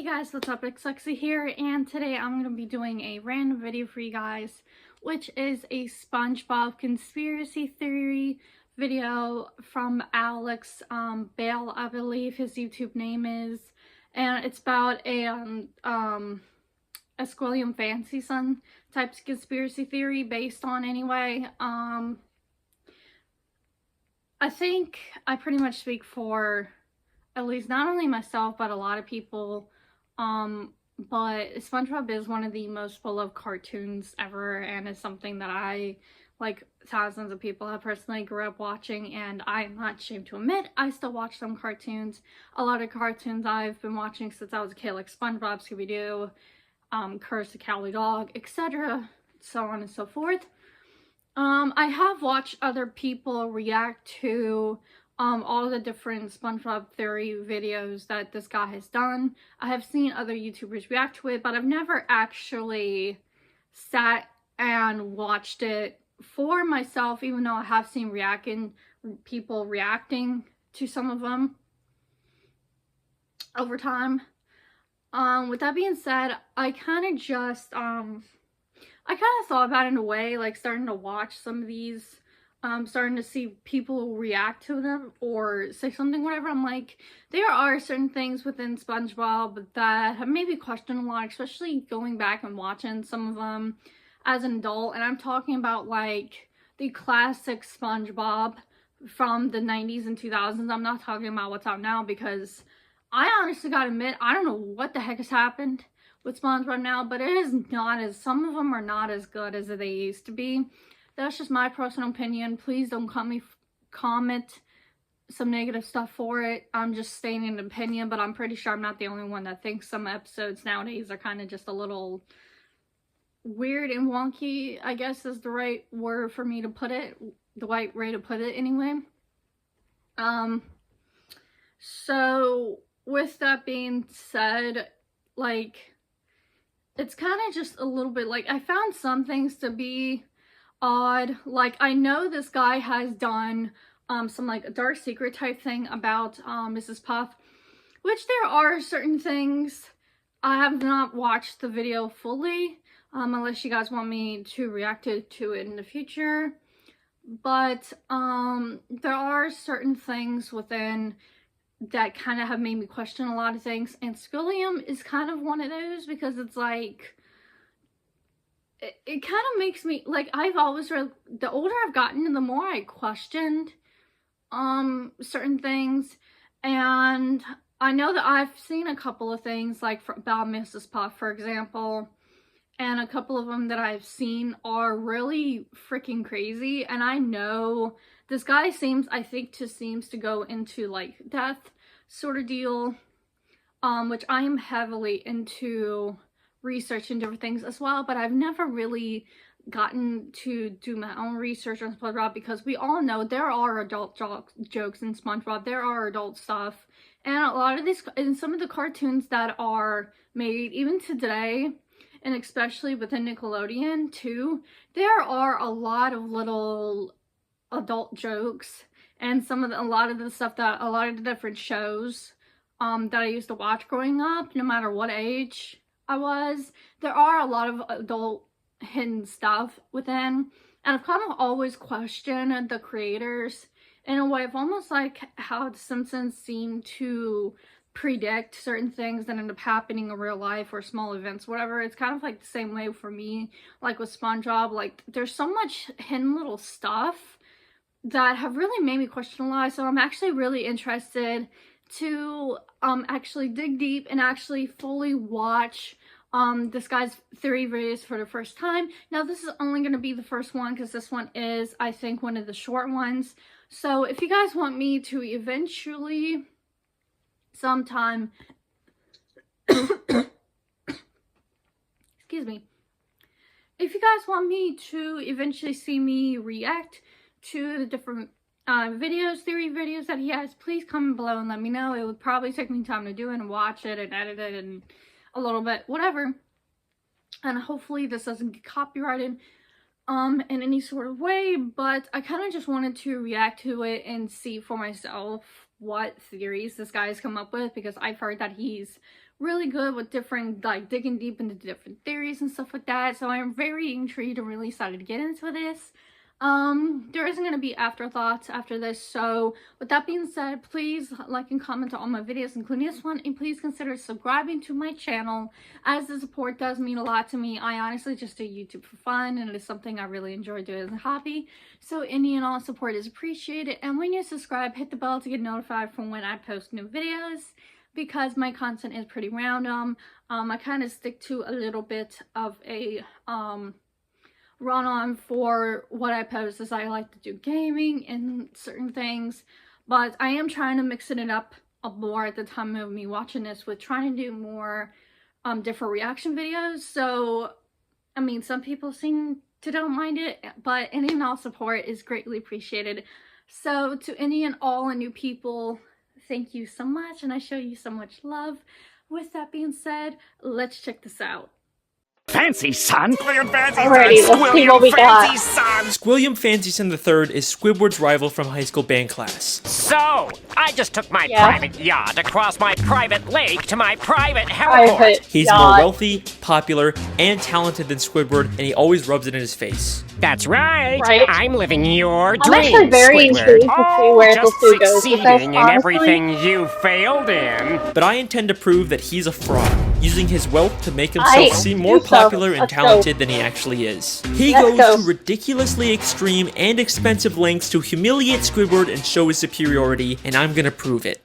guys, what's up? It's Alexcia here, and today I'm going to be doing a random video for you guys, which is a SpongeBob conspiracy theory video from Alex Bale, I believe his YouTube name is, and it's about a Squilliam fancy son type conspiracy theory based on anyway. I think I pretty much speak for at least not only myself but a lot of people, but SpongeBob is one of the most beloved cartoons ever, and is something that I, like thousands of people, have personally grew up watching, and I'm not ashamed to admit I still watch some cartoons. A lot of cartoons I've been watching since I was a kid, like SpongeBob, Scooby-Doo, Curse the Cowardly Dog, etc., so on and so forth. I have watched other people react to all the different SpongeBob Theory videos that this guy has done. I have seen other YouTubers react to it, but I've never actually sat and watched it for myself, even though I have seen people reacting to some of them over time. With that being said, I kind of just, I kind of thought about it in a way, like starting to watch some of these, starting to see people react to them or say something, whatever. I'm like, there are certain things within SpongeBob that have made me question a lot, especially going back and watching some of them as an adult. And I'm talking about like the classic SpongeBob from the 90s and 2000s. I'm not talking about what's out now, because I honestly gotta admit, I don't know what the heck has happened with SpongeBob now, but it is not as, some of them are not as good as they used to be. That's just my personal opinion. Please don't comment some negative stuff for it. I'm just stating an opinion, but I'm pretty sure I'm not the only one that thinks some episodes nowadays are kind of just a little weird and wonky, I guess is the right word for me to put it, the right way to put it anyway. So with that being said, like, it's kind of just a little bit like, I found some things to be odd. Like, I know this guy has done some like dark secret type thing about Mrs. Puff, which there are certain things. I have not watched the video fully, unless you guys want me to react to it in the future. But there are certain things within that kind of have made me question a lot of things, and Squilliam is kind of one of those, because it's like, it kind of makes me, like, I've always read, the older I've gotten, the more I questioned certain things. And I know that I've seen a couple of things, like about Mrs. Puff, for example, and a couple of them that I've seen are really freaking crazy. And I know this guy seems to go into like death sort of deal, which I am heavily into researching different things as well, but I've never really gotten to do my own research on SpongeBob, because we all know there are adult jokes in SpongeBob, there are adult stuff, and a lot of these, in some of the cartoons that are made even today, and especially within Nickelodeon too, there are a lot of little adult jokes, and a lot of the stuff that a lot of the different shows that I used to watch growing up, no matter what age I was, there are a lot of adult hidden stuff within. And I've kind of always questioned the creators in a way of almost like how The Simpsons seem to predict certain things that end up happening in real life, or small events, whatever. It's kind of like the same way for me, like with SpongeBob. Like, there's so much hidden little stuff that have really made me question a lot. So I'm actually really interested to actually dig deep and actually fully watch this guy's theory videos for the first time. Now, this is only going to be the first one, because this one is, I think, one of the short ones. So if you guys want me to eventually sometime excuse me, if you guys want me to eventually see me react to the different theory videos that he has, please comment below and let me know. It would probably take me time to do it and watch it and edit it and a little bit, whatever. And hopefully this doesn't get copyrighted in any sort of way, but I kind of just wanted to react to it and see for myself what theories this guy has come up with, because I've heard that he's really good with different, like, digging deep into different theories and stuff like that. So I'm very intrigued and really excited to get into this. There isn't going to be afterthoughts after this, so with that being said, please like and comment on all my videos, including this one, and please consider subscribing to my channel, as the support does mean a lot to me. I honestly just do YouTube for fun, and it is something I really enjoy doing as a hobby, so any and all support is appreciated. And when you subscribe, hit the bell to get notified from when I post new videos, because my content is pretty random. I kind of stick to a little bit of a run on for what I post, as I like to do gaming and certain things, but I am trying to mix it up more at the time of me watching this, with trying to do more different reaction videos. So I mean, some people seem to don't mind it, but any and all support is greatly appreciated. So to any and all new people, thank you so much, and I show you so much love. With that being said, let's check this out. Fancy son! Squilliam Fancy Alrighty, let's see what we got. Squilliam Fancy Son III is Squidward's rival from high school band class. So, I just took my private yacht across my private lake to my private heliport. He's more wealthy, popular, and talented than Squidward, and he always rubs it in his face. That's right. I'm living your I'm dream, actually very intrigued to see where this just goes. succeeding in everything you failed in. But I intend to prove that he's a fraud, using his wealth to make himself seem more popular and talented than he actually is. He goes to ridiculously extreme and expensive lengths to humiliate Squidward and show his superiority, and I'm gonna prove it.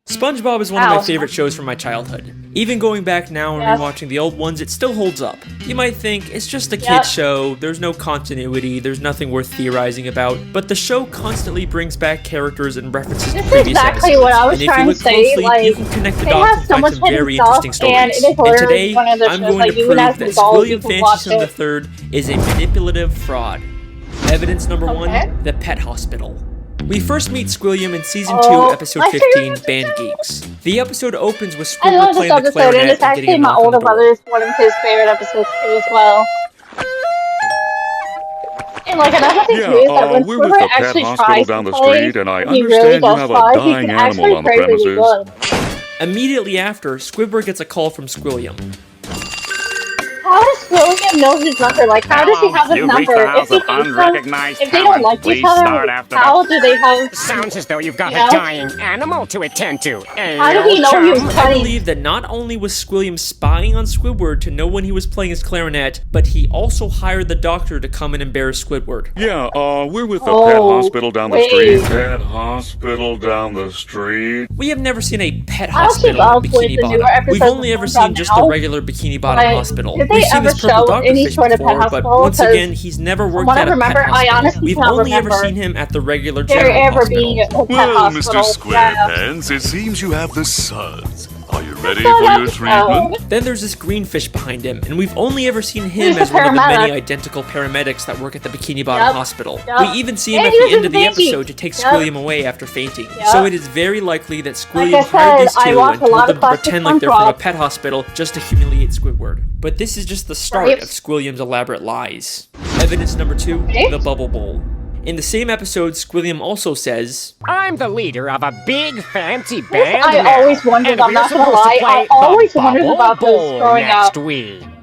SpongeBob is one of my favorite shows from my childhood. Even going back now and rewatching the old ones, it still holds up. You might think, it's just a kid's show, there's no continuity, there's nothing worth theorizing about, but the show constantly brings back characters and references to previous episodes. What I was and if trying you look to say, closely, like, you can connect the dots and find some very interesting stories. And today, I'm going to prove that Squilliam Fancy Son III is a manipulative fraud. Evidence number 1, the pet hospital. We first meet Squilliam in Season 2, Episode 15, Band Geeks. The episode opens with Squidward playing the clarinet and getting a knock on the door. my older brother's one of his favorite episodes too as well. And like another thing too is that when we're with the pet hospital down the street, and I understand you have a dying animal on the premises. Immediately after, Squidward gets a call from Squilliam. How does Squilliam know his number? Like, how does he have his number? If he hates them, if they don't like each other, how do they have... Sounds as though you've got a dying animal to attend to. How do he know he was I believe that not only was Squilliam spying on Squidward to know when he was playing his clarinet, but he also hired the doctor to come and embarrass Squidward. Yeah, we're with the pet hospital down the street. Pet hospital down the street. We have never seen a pet hospital in Bikini Bottom. We've only ever seen just the regular Bikini Bottom hospital. We've seen this purple dogfish before, but once again, he's never worked at a pet hospital. We've only ever seen him at the regular general hospital. Well, Mr. SquarePants, it seems you have the suds. Are you ready for your treatment? Then there's this green fish behind him, and we've only ever seen him as one of the many identical paramedics that work at the Bikini Bottom Hospital. We even see him at the end of the episode to take Squilliam away after fainting. So it is very likely that Squilliam hired these two and told them to pretend like they're from a pet hospital just to humiliate Squidward. But this is just the start of Squilliam's elaborate lies. Evidence number 2, the Bubble Bowl. In the same episode, Squilliam also says, I'm the leader of a big fancy band I always wondered, I'm not gonna lie, I always wondered about this growing up.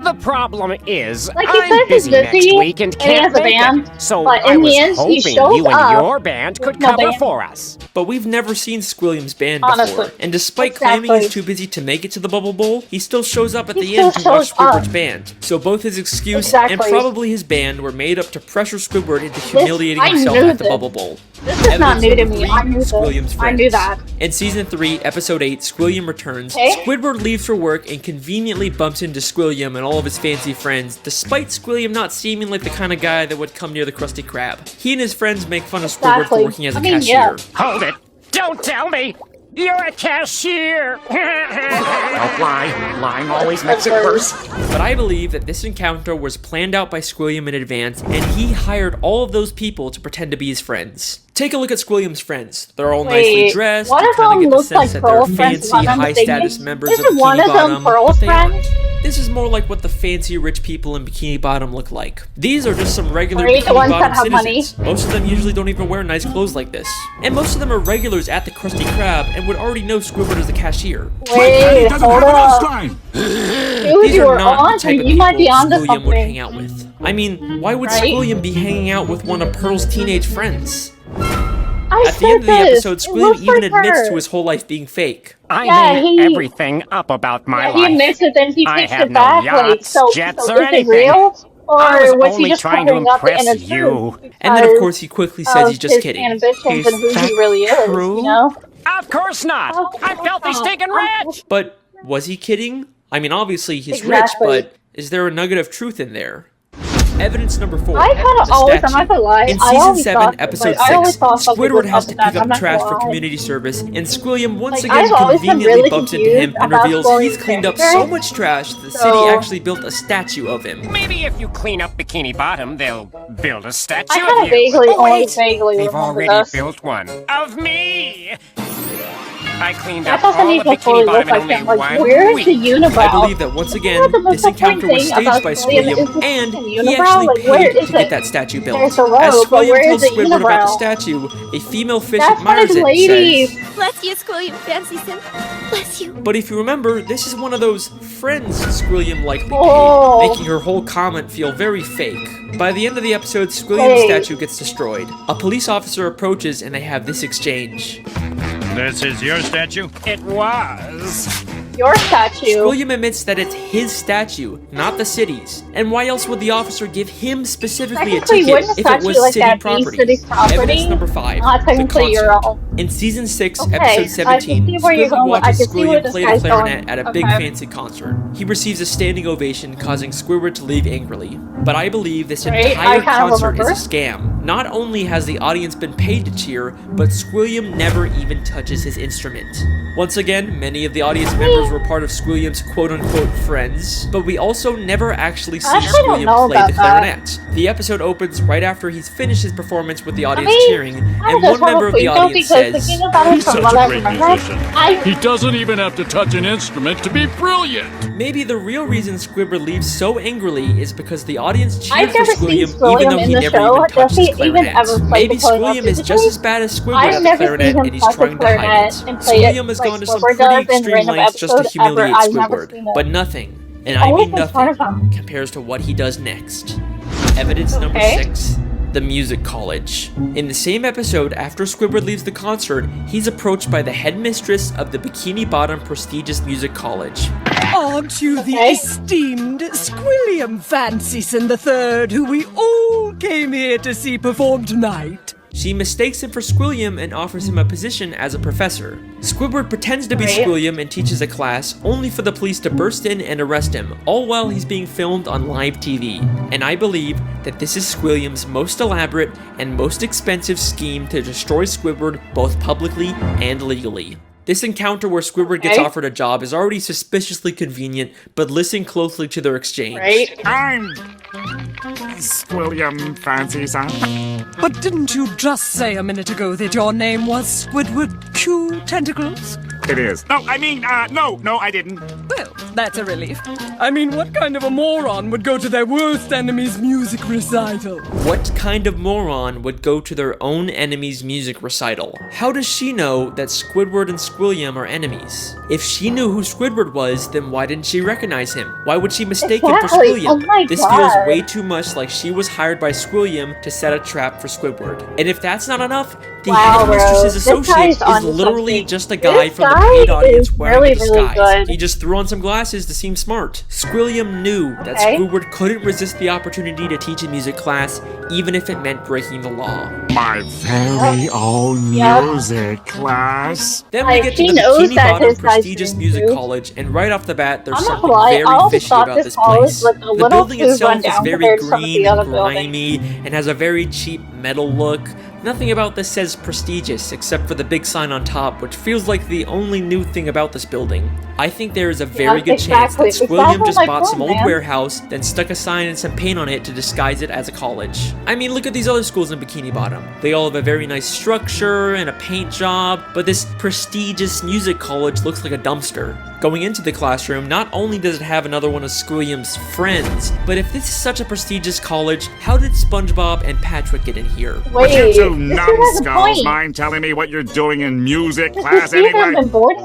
The problem is, like I'm busy next week and can't make it, so I was hoping you and your band could cover for us. But we've never seen Squilliam's band before, and despite claiming he's too busy to make it to the Bubble Bowl, he still shows up at the end to watch Squidward's band. So both his excuse and probably his band were made up to pressure Squidward into humiliating himself at the Bubble Bowl. This is not new to me. I knew this. I knew that. In Season 3, Episode 8, Squilliam returns. Squidward leaves for work and conveniently bumps into Squilliam and all of his fancy friends, despite Squilliam not seeming like the kind of guy that would come near the Krusty Krab. He and his friends make fun of Squidward for working as a cashier. Hold it! Don't tell me! You're a cashier! Don't lie. Lying always makes it worse. But I believe that this encounter was planned out by Squilliam in advance, and he hired all of those people to pretend to be his friends. Take a look at Squilliam's friends. They're all nicely dressed. You kind of get the sense that they're fancy, high-status members of Bikini Bottom, but they aren't. This is more like what the fancy rich people in Bikini Bottom look like. These are just some regular Right, the Bikini ones Bottom that have citizens. Most of them usually don't even wear nice clothes like this. And most of them are regulars at the Krusty Krab and would already know Squidward as a cashier. Wait, hold up. Dude, These you are were not on, the type of you might be people onto Squilliam would hang something. out with. I mean, why would Right? Squilliam be hanging out with one of Pearl's teenage friends? I At the end of the episode, It Squilliam looks even like admits her. to his whole life being fake. I Yeah, made he- everything up about my Yeah, he life. admits it, then he I takes have it no back. yachts, So jets, is or it anything. real? I Or was was he only just trying to covering up the impress inner you. truth? And then, of because course, he quickly says he's just his kidding. ambitions Is and who that he really is, true? you know? Of course not. I'm filthy stinking rich. But was he kidding? I mean, obviously he's Exactly. rich, but is there a nugget of truth in there? Evidence number 4. I kind of the always, I'm statue. not gonna lie, In I season always 7, thought, episode like, I always 6, thought something Squidward was has up to with pick that, up I'm not trash gonna for lie. community service, and Squilliam once Like, again I've always been conveniently really bumps into him confused and about reveals Squilliam's he's cleaned up character. so much trash the city So- actually built a statue of him. Maybe if you clean up Bikini Bottom, they'll build a statue I of kind you. of vaguely, Oh, only wait. vaguely They've remember already this. built one of me. I cleaned That up all doesn't the even Bikini fully look Bottom in like only him. Like, one where is week. the unibrow? I believe that once again, the most this encounter was important thing staged about by Squilliam is Squilliam, the and fucking he unibrow. actually Like, where paid is to get it? that statue built. There's the As robe, but Squilliam where tells is the Squidward about the unibrow? statue, a female fish That's admires one it lady. and says, Bless you, Squilliam Fancy Sim. Bless you. but if you remember, this is one of those friends Squilliam likely Oh. made, making her whole comment feel very fake. By the end of the episode, Squilliam's Wait. statue gets destroyed. A police officer approaches and they have this exchange. This is your statue? It was. Your statue. Squilliam admits that it's his statue, not the city's. And why else would the officer give him specifically a Technically, ticket wouldn't a if it statue was like city that be property? city's property? Evidence number 5. Not the technically your concert. own. In season 6, Okay, episode I can 17, see where you're Squidward going with- I watches can see where Squilliam this play the guy's clarinet going. at a big Okay. fancy concert. He receives a standing ovation, causing Squidward to leave angrily. But I believe this Right, entire I kind of concert is remember. a scam. Not only has the audience been paid to cheer, but Squilliam never even touches his instrument. Once again, many of the audience members were part of Squilliam's quote-unquote friends, but we also never actually see I actually don't know Squilliam play about the that. clarinet. The episode opens right after he's finished his performance with the audience mean, cheering, I and just one have member a of the quick note audience because says, thinking about it He's from such what a I great remember, musician. I He doesn't even have to touch an instrument to be brilliant. maybe the real reason Squidward leaves so angrily is because the audience cheered I've for never seen Squilliam Squilliam even though in he the never show. even Does touched he his even clarinet. ever play Maybe the clarinet Squilliam is just physically? as bad as Squidward I've at the never clarinet seen him and he's touch the trying to hide clarinet it. and play it Squilliam has like gone to some Squidward pretty does in extreme random lengths just to episodes ever. humiliate I've never Squidward, seen it. but nothing, and I Always mean in front of nothing, him. compares to what he does next. Evidence number Okay. 6. The Music College. In the same episode, after Squidward leaves the concert, he's approached by the headmistress of the Bikini Bottom prestigious music college. Aren't you the Okay. esteemed Squilliam Fancyson III, who we all came here to see perform tonight? She mistakes him for Squilliam and offers him a position as a professor. Squidward pretends to be Right. Squilliam and teaches a class, only for the police to burst in and arrest him, all while he's being filmed on live TV. And I believe that this is Squilliam's most elaborate and most expensive scheme to destroy Squidward both publicly and legally. This encounter where Squidward gets Okay. offered a job is already suspiciously convenient, but listen closely to their exchange. Right? I'm Squilliam Fancy Sim. But didn't you just say a minute ago that your name was Squidward Q Tentacles? It is. No, I mean, no, I didn't. Well, that's a relief. I mean, what kind of a moron would go to their worst enemy's music recital? What kind of moron would go to their own enemy's music recital? How does she know that Squidward and Squilliam are enemies? If she knew who Squidward was, then why didn't she recognize him? Why would she mistake him for Exactly. Squilliam? Oh my This God. feels way too much like she was hired by Squilliam to set a trap for Squidward. And if that's not enough, the Wow, bro. headmistress's This associate guy's is onto literally something. just a guy This from the guy paid audience is wearing really, a really disguise. good. He just threw on some glasses to seem smart. Squilliam knew that Okay. Squidward couldn't resist the opportunity to teach a music class, even if it meant breaking the law. My very own Yep. music class. Then we Like, get to he the knows Bikini that Bottom his guy's prestigious being music rude. college, and right off the bat, there's I'm not something gonna lie, I very always fishy thought about this this college place. looked a The little building too itself is rundown very compared to some of green the and other buildings. grimy and has a very cheap metal look. Nothing about this says prestigious, except for the big sign on top, which feels like the only new thing about this building. I think there is a very good chance that exactly. Squilliam Exactly just my bought some point, old man. warehouse, then stuck a sign and some paint on it to disguise it as a college. I mean, look at these other schools in Bikini Bottom. They all have a very nice structure and a paint job, but this prestigious music college looks like a dumpster. Going into the classroom, not only does it have another one of Squilliam's friends, but if this is such a prestigious college, how did SpongeBob and Patrick get in here? Wait, You two this numbskulls mind telling me what you're doing in music class anyway?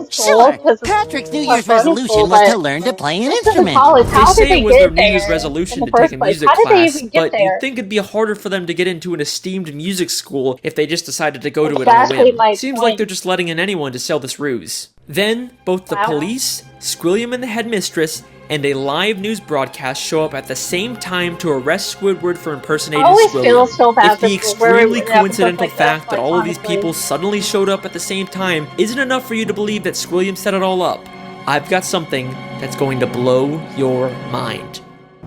Sure, Patrick's New Year's resolution was to learn to play an instrument. They say it was their New Year's resolution to take a music class, but you'd think it'd be harder for them to get into an esteemed music school if they just decided to go to it on a whim. Seems like they're just letting in anyone to sell this ruse. Then, both the police, Squilliam and the headmistress, and a live news broadcast show up at the same time to arrest Squidward for impersonating Squilliam. If the extremely coincidental fact that all of these people suddenly showed up at the same time isn't enough for you to believe that Squilliam set it all up, I've got something that's going to blow your mind.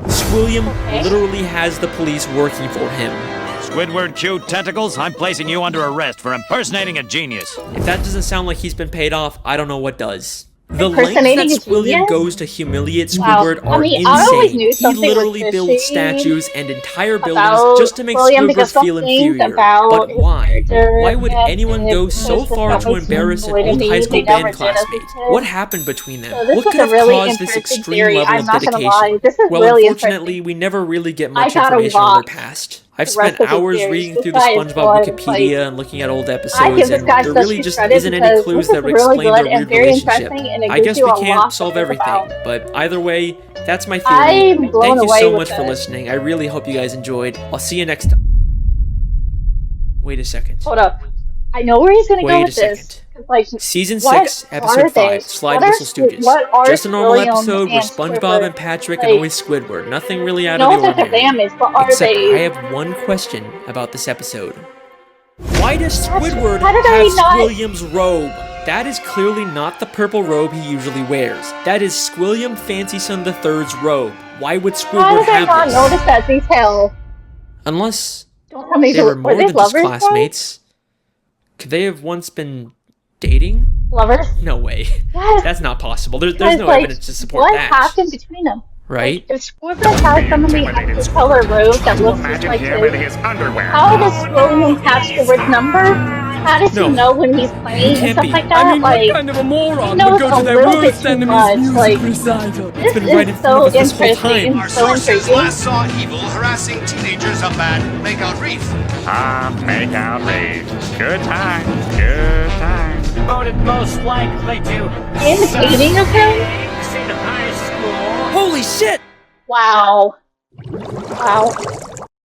Squilliam literally has the police working for him. Squidward cute tentacles, I'm placing you under arrest for impersonating a genius. If that doesn't sound like he's been paid off, I don't know what does. The lengths that Squilliam goes to humiliate Squidward are insane. He literally builds statues and entire buildings just to make Squidward feel inferior. But why? Why would anyone go so far to embarrass an old high school band classmate? What happened between them? What could have caused this extreme level of dedication? Well, unfortunately, we never really get much information on their past. I've spent hours reading through the SpongeBob Wikipedia and looking at old episodes, and there really just isn't any clues that would explain their weird relationship. I guess we can't solve everything, but either way, that's my theory. Thank you so much for listening. I really hope you guys enjoyed. I'll see you next time. Wait a second. Hold up. I know where he's gonna go with this. Like, Season 6, Episode 5, Slide Whistle Stooges. Just a normal episode where SpongeBob and Patrick and always Squidward. Nothing really out of the ordinary. Except I have one question about this episode. Why does Squidward have Squilliam's robe? That is clearly not the purple robe he usually wears. That is Squilliam Fancyson III's robe. Why would Squidward have this? How did I not notice that detail? Unless they were more than just classmates. Could they have once been dating? Lovers? No way. Yes. That's not possible. There's no evidence to support that. What happened between them? Right? If Squidward has some of the color robe that looks just like his, how does Squilliam have Squidward's number? How does he know when he's playing and stuff like that? I mean, what kind of a moron would go to their worst enemy's music recital? It's been right in front of us this whole time. So interesting. Last saw Evil harassing teenagers up at Makeout Reef. Makeout Reef. Good time. Good time. Voted most likely to imitating of him? high school. Holy shit! Wow. Wow.